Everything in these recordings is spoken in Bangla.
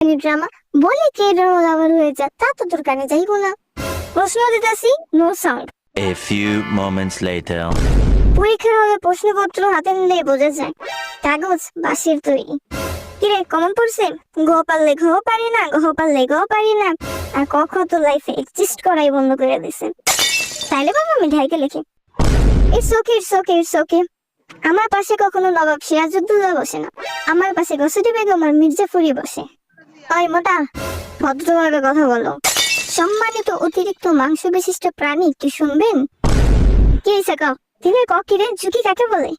কাহিনী ড্রামা বলে কে ড্রামা লাভার হয়ে যা, তা তো তোর কানে যাইবো না। প্রশ্ন দিতেছি, no sound. A few moments later. পরীক্ষার হলে প্রশ্নপত্র হাতে নিলেই বোঝা যায় কাগজ বাঁশের তৈরি। কিরে কমন পড়ছে? ঘ পারলে ঘ পারি না, ঘ পারলে ঘ পারি না, আর ক খ তো লাইফে এক্সিস্ট করাই বন্ধ করে দিছে। তাইলে বাবা আমি ঢাইকে লিখি। It's okay, it's okay, it's okay. আমার পাশে কখনো নবাব সিরাজউদ্দৌলা বসে না, আমার পাশে গসুটি বেগম আর মির্জাফরি বসে। ওই মোটা, ভদ্রভাবে কথা বলো। সম্মানিত অতিরিক্ত মাংস বিশিষ্ট প্রাণী, একটু শুনবেন? কি হয়েছে কও? দিনের ক কিরে, ঝুঁকি কাকে বলে?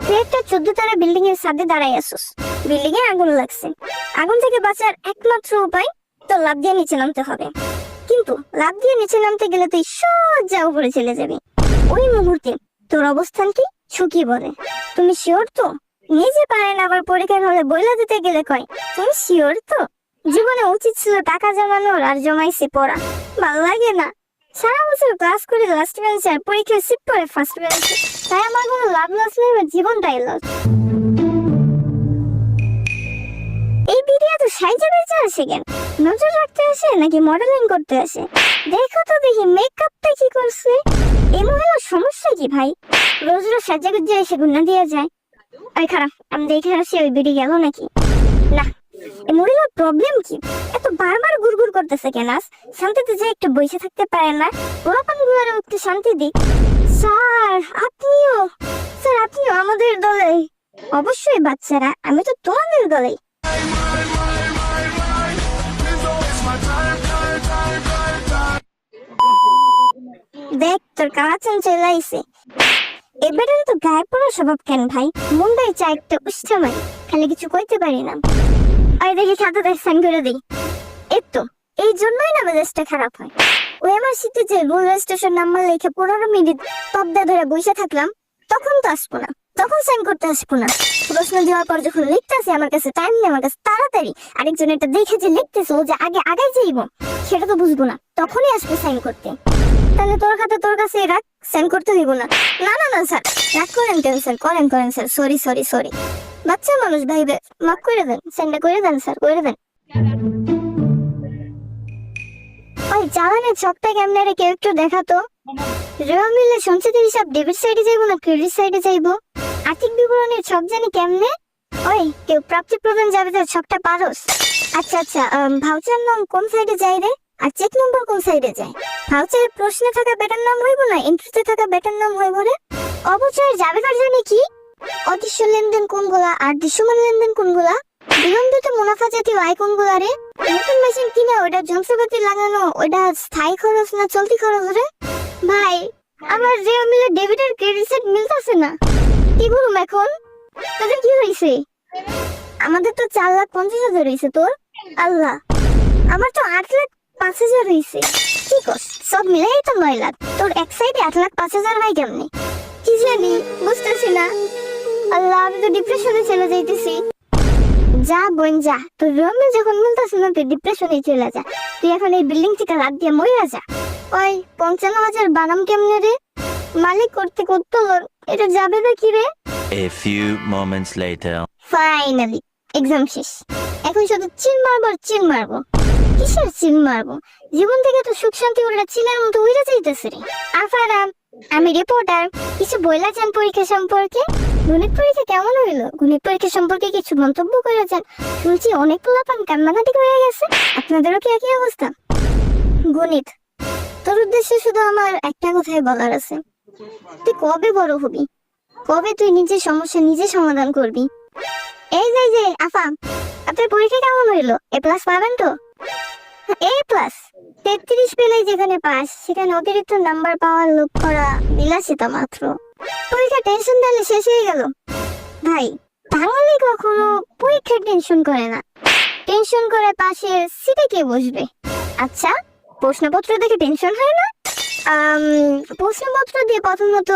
তুই একটা 14 তলা বিল্ডিং এর ছাদে দাঁড়াই আসুস, বিল্ডিং এ আগুন লাগছে। আগুন থেকে বাঁচার একমাত্র উপায় তো লাফ দিয়ে নিচে নামতে হবে। কিন্তু লাফ দিয়ে নিচে নামতে গেলে তুই সোজা উপরে চলে যাবি। ওই মুহূর্তে তোর অবস্থান কি ঝুঁকি বলে। তুমি শিওর তো? নিজে পারেন আবার পরীক্ষার হলে বইলা দিতে গেলে কয় তুমি শিওর তো? জীবনে উচিত ছিল টাকা জমানোর, আর জমাইছে পড়া। ভালো লাগে না? সারা বছর ক্লাস করে লাস্ট বেঞ্চে আর পরীক্ষায় সিট পড়ে ফার্স্ট বেঞ্চে। তাই আমার কোনো লাভ লস নেই, জীবনটাই লস। এই ভিডিও তো সাইজে বেঁচে আসে কেন? নজর রাখতে আসে নাকি মডেলিং করতে আসে? দেখো তো দেখি মেকআপটা কি করছে। এই মহিলার সমস্যা কি ভাই? রোজ রোজ সাজা গুজে এসে গুন্না দিয়ে যায়। ওই খারাপ, আমি দেখে আসি ওই ভিডিও গেল নাকি না। এই মহিলার প্রবলেম কি? এত বারবার গুড়গুড় করতেছে কেন? শান্তিতে যে একটু বসে থাকতে পারে না? পোলাপান গুলারও একটু শান্তি দিক। স্যার আপনিও, স্যার আপনিও আমাদের দলে? অবশ্যই বাচ্চারা, আমি তো তোমাদের দলে। দেখ তোর কালাচান চলে আইছে। এবারে তো গায়ে পড়া স্বভাব কেন ভাই? মুন্ডাই চা একটা উষ্ঠা মারি, খালি কিছু কইতে পারি না। আর দেখি খাতাতে সাইন করে দিই। তো এই জন্যই না মেজাজটা খারাপ হয়। ওই আমার সিটে যে রেল স্টেশন নাম্বার লিখে 15 মিনিট তবদা ধরে বসে থাকলাম, তখন তো আসবো না, তখন সাইন করতে আসবো না। প্রশ্ন দেওয়ার পর যখন লিখতেছি আমার কাছে টাইম নেই, আমার কাছে তাড়াতাড়ি আরেকজন এটা দেখে যে লিখতেছে ও যে আগে আগাই যাইবো, সেটা তো বুঝবো না, তখনই আসবো সাইন করতে। তাহলে তোর খাতা তোর কাছে রাখ, সাইন করতে দিব না। না না না স্যার, রাগ করেন কেন স্যার? করেন করেন স্যার, সরি সরি সরি। বাচ্চা মানুষ ভাই, মাফ করে দেন, সাইনটা করে দেন স্যার, করে দেন। ওই চালানের ছকটা কেমনে রে, কেউ একটু দেখাতো। রেওয়া মিলে সঞ্চিতির হিসাব ডেবিট সাইডে যাইবো না ক্রেডিট সাইডে যাইবো? আর্থিক বিবরণের ছক জানি কেমনে? ওই কেউ প্রাপ্তি প্রদান যাবে তার ছকটা পারোস? আচ্ছা আচ্ছা, ভাউচার নাম কোন সাইডে যাই রে, আর চেক নম্বর কোন সাইডে যায়? ভাউচারের প্রশ্নে থাকা ব্যাটার নাম হইব না এন্ট্রিতে থাকা ব্যাটার নাম হইব রে? অবচয়ের যাবেকার জানি কি? অদৃশ্য লেনদেন কোনগুলা আর দৃশ্যমান লেনদেন কোনগুলা? বিলম্বিত মুনাফা জাতীয় আয় কোনগুলা রে? নতুন মেশিন কিনে ওটা যন্ত্রপাতি লাগানো, ওটা স্থায়ী খরচ না চলতি খরচ রে? ভাই আমার যে মিলে ডেবিট আর ক্রেডিট সাইড মিলতেছে না, কি করুম এখন? তোদের কি হয়েছে? আমাদের তো 4,50,000 হয়েছে। তোর? আল্লাহ, আমার তো 8,05,000 হয়েছে। কি কস? সব মিলাই তো 9 লাখ। তোর এক সাইডে 8,05,000 হয় কেমনে? কি জানি, বুঝতেছি না। আল্লাহ, আমি তো ডিপ্রেশনে চলে যাইতেছি। যা বোন যা, তোর রুমে যখন মিলতেছে না তুই ডিপ্রেশনে চলে যা। তুই এখন এই বিল্ডিং থেকে লাফ দিয়ে মরে যা। ওই 55,000 বানাম কেমনে রে? মালিক করতে করতে এটা যাবে না কি রে? A few moments later. Finally exam শেষ। এখন শুধু চিল মারবো, চিল মারবো। কিসের চিল মারবো? জীবন থেকে তো সুখ শান্তি ওরা চিলের মতো উড়ে যাইতেছে রে। আফারাম, আমি রিপোর্টার। কিছু বইলা যান পরীক্ষা সম্পর্কে? গণিত পরীক্ষা কেমন হইলো? গণিত পরীক্ষা সম্পর্কে কিছু মন্তব্য করে যান। শুনছি অনেক পোলাপান কান্নাকাটি হয়ে গেছে। আপনাদেরও কি একই অবস্থা? গণিত, তোর উদ্দেশ্যে শুধু আমার একটা কথাই বলার আছে। তুই কবে বড় হবি? কবে তুই নিজের সমস্যা নিজে সমাধান করবি? এই যে আফা, আপনার পরীক্ষা কেমন হইলো? এ প্লাস পাবেন তো? এ প্লাস 33 পেলেই যেখানে পাস, সেখানে অতিরিক্ত নাম্বার পাওয়ার লোভ করা বিলাসিতা মাত্র। পরীক্ষা টেনশন দিলে শেষ হয়ে গেল। ভাই বাঙালি কখনো পরীক্ষার টেনশন করে না, টেনশন করে পাশের সিটে কে বসবে। আচ্ছা, প্রশ্নপত্র দেখে টেনশন হয় না? প্রশ্নপত্র দিয়ে প্রথমত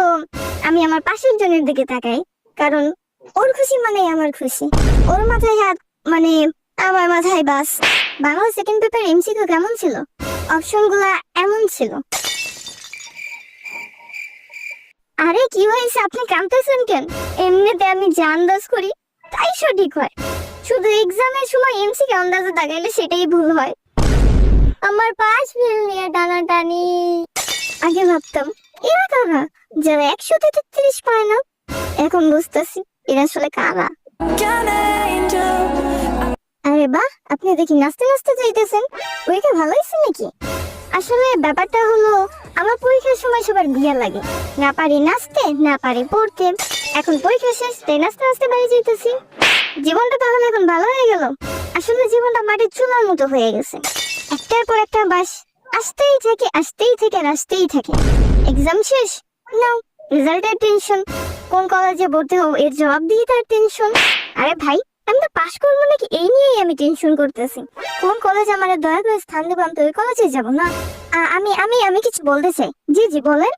আমি আমার পাশের জনের দিকে তাকাই, কারণ ওর খুশি মানে আমার খুশি। ওর মাথায় হাত মানে আমার মাথায় বাস। বাংলা সেকেন্ড পেপার এমসিকিউ কেমন ছিল? অপশনগুলা এমন ছিল। আরে কি হয়েছে, আপনি কাঁদতেছেন কেন? এমনিতে আমি যা আন্দাজ করি তাই সঠিক হয়। শুধু এক্সামের সময় এমসিকিউ আন্দাজে দাগাইলে সেটাই ভুল হয়। আমার পাস ফেল নিয়ে টানাটানি। আগে ভাবতাম এরা কারা যারা 100-তে 33 পায় না, এখন বুঝতেছি এরা আসলে কারা। আরে বাহ, আপনি দেখি নাচতে নাচতে যাইতেছেন, পরীক্ষা ভালো হয়েছে নাকি? আসলে ব্যাপারটা হলো আমার পরীক্ষার সময় সবার বিয়া লাগে, না পারি নাচতে না পারি পড়তে। এখন পরীক্ষা শেষ, তাই নাচতে নাচতে বাড়ি যাইতেছি। জীবনটা তাহলে এখন ভালো হয়ে গেল। আসলে জীবনটা মাটির চুলার মতো হয়ে গেছে, একটার পর একটা বাস আসতেই থাকে আসতেই থাকে আর আসতেই থাকে। এক্সাম শেষ, নাও রেজাল্টের টেনশন, কোন কলেজে ভর্তি হবো এর জবাব দিয়ে তার টেনশন। আরে ভাই, আমি তো পাশ করবো নাকি এই নিয়েই আমি টেনশন করতেছি। কোন কলেজ আমার দয়া করে স্থান দেবো, আমি তো ওই কলেজে যাবো না। আমি আমি আমি কিছু বলতে চাই। জি জি বলেন।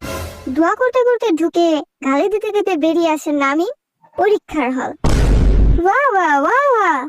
দোয়া করতে করতে ঢুকে গালি দিতে দিতে বেরিয়ে আসেন না আমি পরীক্ষার হল। বাহ বাহ বাহ বাহ,